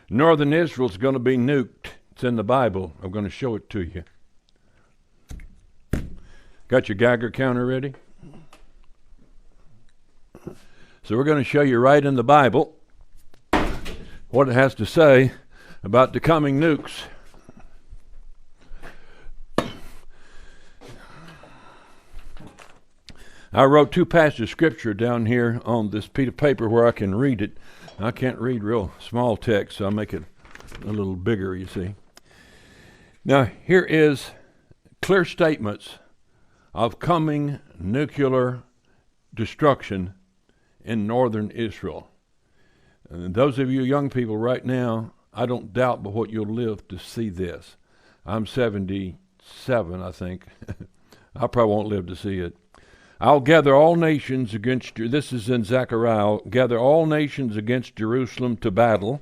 Northern Israel's going to be nuked. It's in the Bible. I'm going to show it to you. Got your Geiger counter ready? So we're going to show you right in the Bible what it has to say about the coming nukes. I wrote two passages of scripture down here on this piece of paper where I can read it. I can't read real small text, so I'll make it a little bigger, you see. Now, here is clear statements of coming nuclear destruction in northern Israel. And those of you young people right now, I don't doubt but what you'll live to see this. I'm 77, I think. I probably won't live to see it. I'll gather all nations against you. This is in Zechariah. I'll gather all nations against Jerusalem to battle.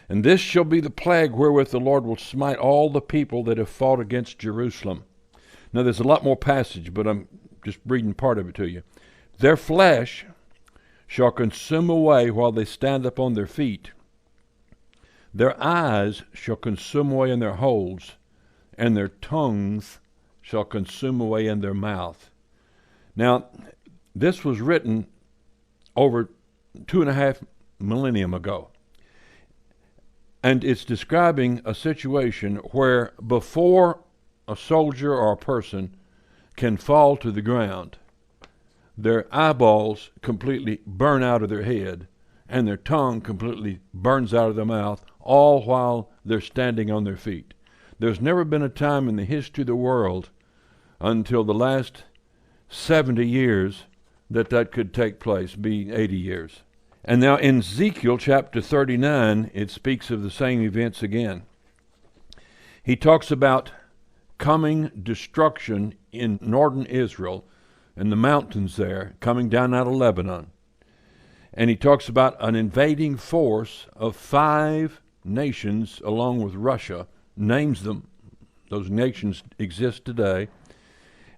And this shall be the plague wherewith the Lord will smite all the people that have fought against Jerusalem. Now there's a lot more passage, but I'm just reading part of it to you. Their flesh shall consume away while they stand upon their feet. Their eyes shall consume away in their holes, and their tongues shall consume away in their mouth. Now, this was written over 2.5 millennium ago. And it's describing a situation where before a soldier or a person can fall to the ground, their eyeballs completely burn out of their head and their tongue completely burns out of their mouth, all while they're standing on their feet. There's never been a time in the history of the world until the last 70 years that could take place, be 80 years. And now in Ezekiel chapter 39, it speaks of the same events again. He talks about coming destruction in northern Israel and the mountains there, coming down out of Lebanon. And he talks about an invading force of 5 nations along with Russia, names them. Those nations exist today.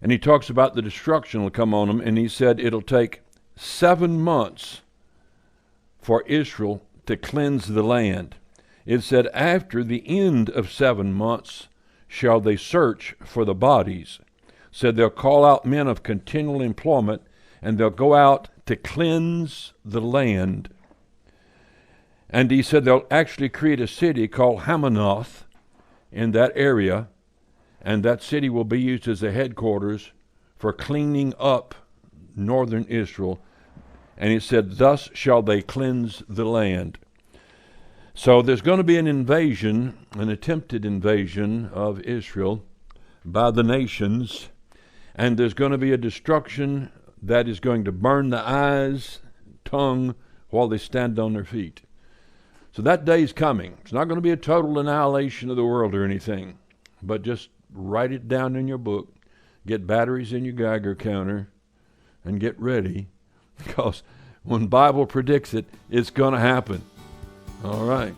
And he talks about the destruction will come on them, and he said it'll take 7 months for Israel to cleanse the land. It said after the end of 7 months shall they search for the bodies. Said they'll call out men of continual employment, and they'll go out to cleanse the land. And he said they'll actually create a city called Hamanoth in that area, and that city will be used as a headquarters for cleaning up northern Israel. And he said, thus shall they cleanse the land. So there's going to be an invasion, an attempted invasion of Israel by the nations. And there's going to be a destruction that is going to burn the eyes, tongue, while they stand on their feet. So that day is coming. It's not going to be a total annihilation of the world or anything, but just write it down in your book, get batteries in your Geiger counter, and get ready, because when the Bible predicts it, it's going to happen. All right.